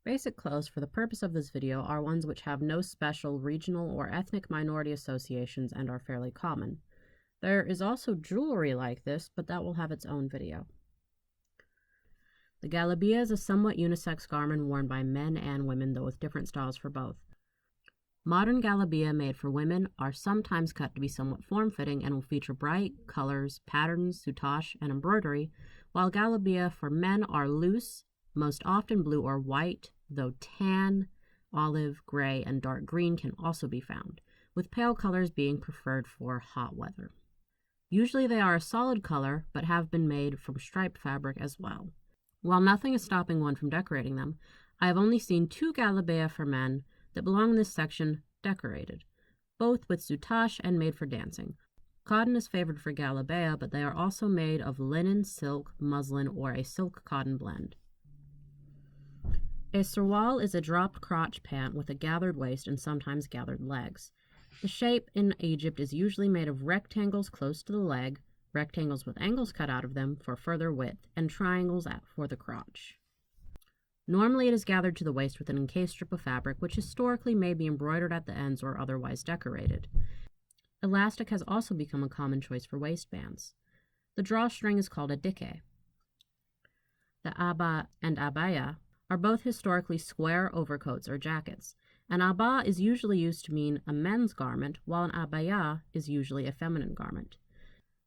Basic clothes for the purpose of this video are ones which have no special regional or ethnic minority associations and are fairly common. There is also jewelry like this, but that will have its own video. The galabia is a somewhat unisex garment worn by men and women, though with different styles for both. Modern galabia made for women are sometimes cut to be somewhat form-fitting and will feature bright colors, patterns, soutache, and embroidery, while galabia for men are loose, most often blue or white, though tan, olive, gray, and dark green can also be found, with pale colors being preferred for hot weather. Usually they are a solid color, but have been made from striped fabric as well. While nothing is stopping one from decorating them, I have only seen 2 galabia for men that belong in this section decorated, both with soutache and made for dancing. Cotton is favored for galabia, but they are also made of linen, silk, muslin, or a silk-cotton blend. A sarwal is a dropped crotch pant with a gathered waist and sometimes gathered legs. The shape in Egypt is usually made of rectangles close to the leg, rectangles with angles cut out of them for further width, and triangles for the crotch. Normally it is gathered to the waist with an encased strip of fabric, which historically may be embroidered at the ends or otherwise decorated. Elastic has also become a common choice for waistbands. The drawstring is called a dike. The aba and abaya are both historically square overcoats or jackets. An aba is usually used to mean a men's garment, while an abaya is usually a feminine garment.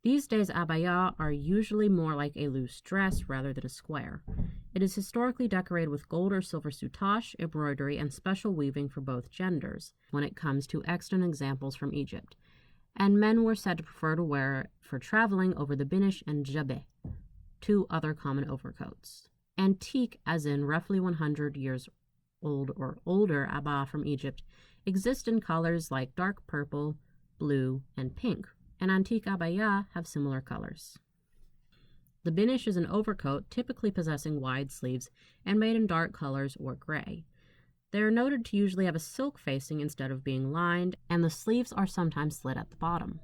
These days, abaya are usually more like a loose dress rather than a square. It is historically decorated with gold or silver soutache, embroidery, and special weaving for both genders when it comes to extant examples from Egypt, and men were said to prefer to wear it for traveling over the binish and jabe, 2 other common overcoats. Antique, as in roughly 100 years old or older abaya from Egypt, exist in colors like dark purple, blue, and pink, and antique abaya have similar colors. The binish is an overcoat typically possessing wide sleeves and made in dark colors or gray. They are noted to usually have a silk facing instead of being lined, and the sleeves are sometimes slit at the bottom.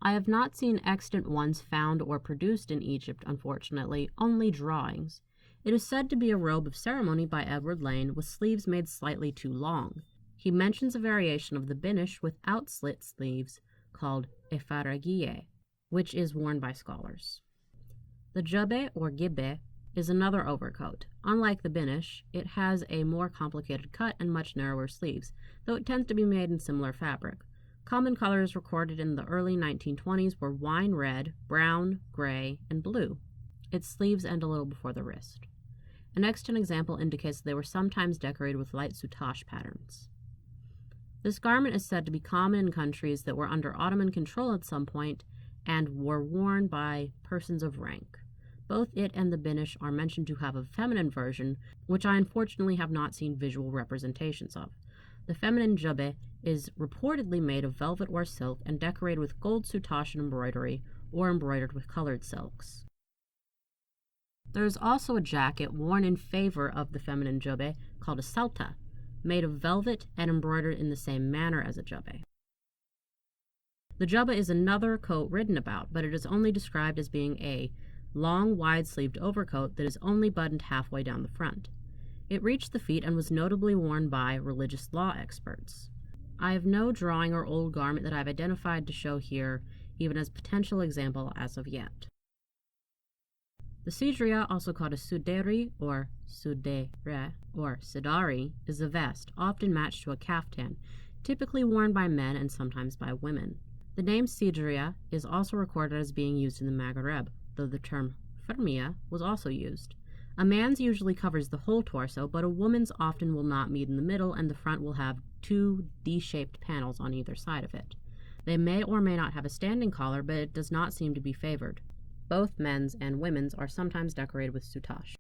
I have not seen extant ones found or produced in Egypt, unfortunately, only drawings. It is said to be a robe of ceremony by Edward Lane with sleeves made slightly too long. He mentions a variation of the binish without slit sleeves called efaragiye, which is worn by scholars. The jabe or gibbe is another overcoat. Unlike the binish, it has a more complicated cut and much narrower sleeves, though it tends to be made in similar fabric. Common colors recorded in the early 1920s were wine red, brown, gray, and blue. Its sleeves end a little before the wrist. An extant example indicates that they were sometimes decorated with light soutache patterns. This garment is said to be common in countries that were under Ottoman control at some point and were worn by persons of rank. Both it and the binish are mentioned to have a feminine version, which I unfortunately have not seen visual representations of. The feminine jabe is reportedly made of velvet or silk and decorated with gold soutache and embroidery, or embroidered with colored silks. There is also a jacket worn in favor of the feminine jabe called a salta, made of velvet and embroidered in the same manner as a jabe. The jabe is another coat written about, but it is only described as being a long, wide-sleeved overcoat that is only buttoned halfway down the front. It reached the feet and was notably worn by religious law experts. I have no drawing or old garment that I have identified to show here, even as potential example as of yet. The sidria, also called a suderi or sudere or sidari, is a vest, often matched to a caftan, typically worn by men and sometimes by women. The name sidria is also recorded as being used in the Maghreb, though the term fermia was also used. A man's usually covers the whole torso, but a woman's often will not meet in the middle, and the front will have 2 D-shaped panels on either side of it. They may or may not have a standing collar, but it does not seem to be favored. Both men's and women's are sometimes decorated with soutache.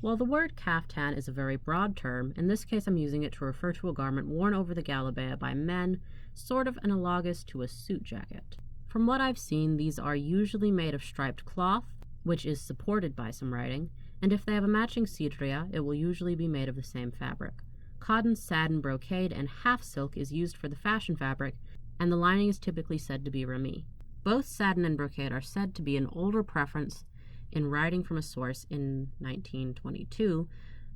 While the word caftan is a very broad term, in this case I'm using it to refer to a garment worn over the galabia by men, sort of analogous to a suit jacket. From what I've seen, these are usually made of striped cloth, which is supported by some writing, and if they have a matching sidria, it will usually be made of the same fabric. Cotton, satin, brocade, and half silk is used for the fashion fabric, and the lining is typically said to be rami. Both satin and brocade are said to be an older preference in writing from a source in 1922,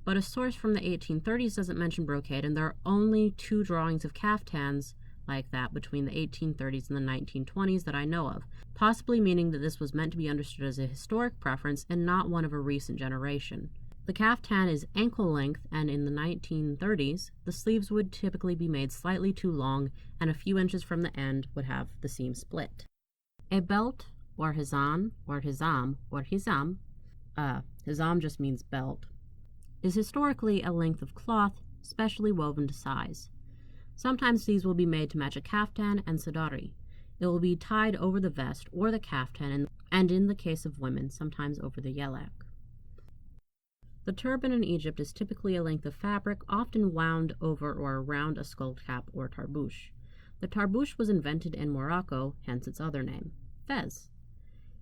but a source from the 1830s doesn't mention brocade, and there are only 2 drawings of caftans like that between the 1830s and the 1920s that I know of, possibly meaning that this was meant to be understood as a historic preference and not one of a recent generation. The caftan is ankle length, and in the 1930s, the sleeves would typically be made slightly too long, and a few inches from the end would have the seam split. A belt, or hizam, or hizam, or hizam, hizam just means belt, is historically a length of cloth, specially woven to size. Sometimes these will be made to match a caftan and sadari. It will be tied over the vest or the caftan, and in the case of women, sometimes over the yelek. The turban in Egypt is typically a length of fabric, often wound over or around a skull cap or tarbouche. The tarbouche was invented in Morocco, hence its other name, fez.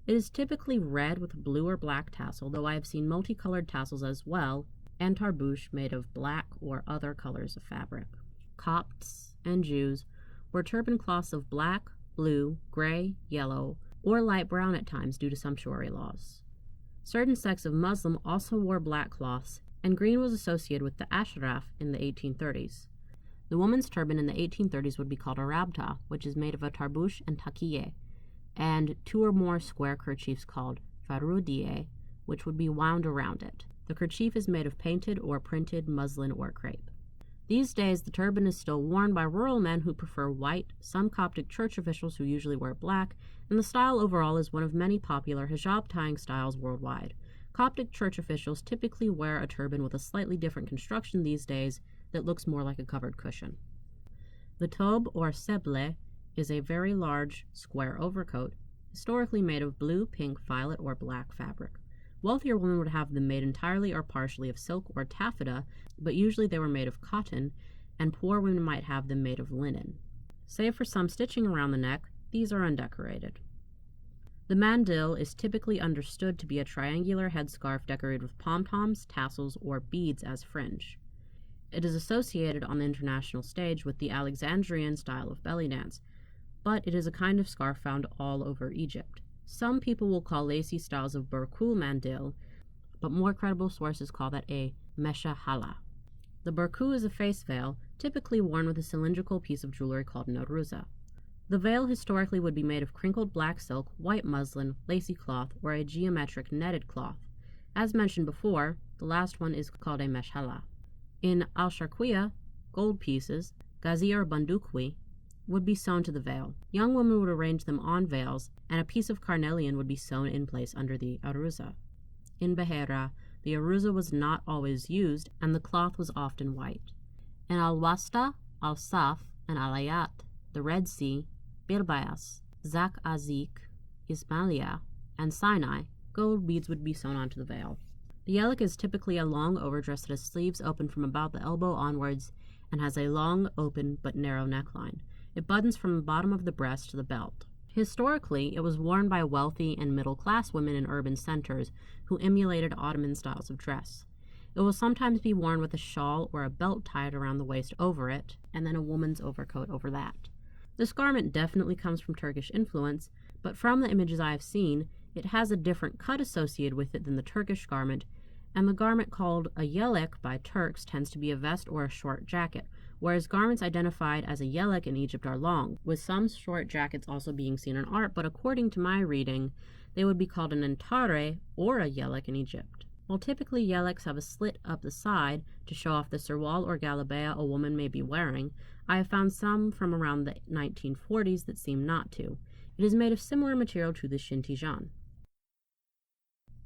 It is typically red with a blue or black tassel, though I have seen multicolored tassels as well, and tarbouche made of black or other colors of fabric. Copts and Jews wore turban cloths of black, blue, gray, yellow, or light brown at times due to sumptuary laws. Certain sects of Muslim also wore black cloths, and green was associated with the ashraf in the 1830s. The woman's turban in the 1830s would be called a rabta, which is made of a tarbouche and takiye, and 2 or more square kerchiefs called faroudiye, which would be wound around it. The kerchief is made of painted or printed muslin or crepe. These days, the turban is still worn by rural men who prefer white, some Coptic church officials who usually wear black, and the style overall is one of many popular hijab tying styles worldwide. Coptic church officials typically wear a turban with a slightly different construction these days that looks more like a covered cushion. The tob, or seble, is a very large, square overcoat, historically made of blue, pink, violet, or black fabric. Wealthier women would have them made entirely or partially of silk or taffeta, but usually they were made of cotton, and poor women might have them made of linen. Save for some stitching around the neck, these are undecorated. The mandill is typically understood to be a triangular headscarf decorated with pom-poms, tassels, or beads as fringe. It is associated on the international stage with the Alexandrian style of belly dance, but it is a kind of scarf found all over Egypt. Some people will call lacy styles of burkul mandill, but more credible sources call that a meshahala. The burku is a face veil, typically worn with a cylindrical piece of jewelry called an aruza. The veil historically would be made of crinkled black silk, white muslin, lacy cloth, or a geometric netted cloth. As mentioned before, the last one is called a meshala. In al-sharqiya, gold pieces, gazi or bandukwi, would be sewn to the veil. Young women would arrange them on veils, and a piece of carnelian would be sewn in place under the aruza. In Bahira, the aruza was not always used, and the cloth was often white. In al-Wasta, al-Saf, and al-Ayat, the Red Sea, Bilbayas, Zak Azik, Ismailia, and Sinai, gold beads would be sewn onto the veil. The yelek is typically a long overdress that has sleeves open from about the elbow onwards and has a long, open, but narrow neckline. It buttons from the bottom of the breast to the belt. Historically, it was worn by wealthy and middle-class women in urban centers who emulated Ottoman styles of dress. It will sometimes be worn with a shawl or a belt tied around the waist over it, and then a woman's overcoat over that. This garment definitely comes from Turkish influence, but from the images I have seen, it has a different cut associated with it than the Turkish garment, and the garment called a yelek by Turks tends to be a vest or a short jacket, whereas garments identified as a yelek in Egypt are long, with some short jackets also being seen in art, but according to my reading, they would be called an entare or a yelek in Egypt. While typically yeleks have a slit up the side to show off the sarwal or galabea a woman may be wearing, I have found some from around the 1940s that seem not to. It is made of similar material to the shintijan.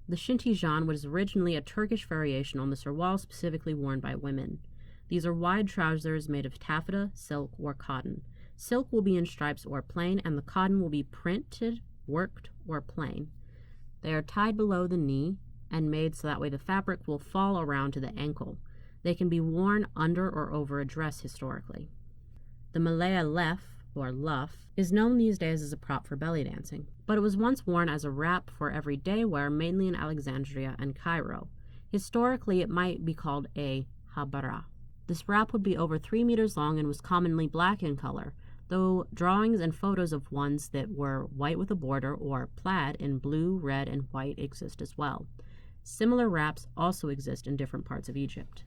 The shintijan was originally a Turkish variation on the sarwal specifically worn by women. These are wide trousers made of taffeta, silk, or cotton. Silk will be in stripes or plain, and the cotton will be printed, worked, or plain. They are tied below the knee and made so that way the fabric will fall around to the ankle. They can be worn under or over a dress historically. The Malaya lef, or luff, is known these days as a prop for belly dancing, but it was once worn as a wrap for everyday wear mainly in Alexandria and Cairo. Historically, it might be called a habara. This wrap would be over 3 meters long and was commonly black in color, though drawings and photos of ones that were white with a border or plaid in blue, red, and white exist as well. Similar wraps also exist in different parts of Egypt.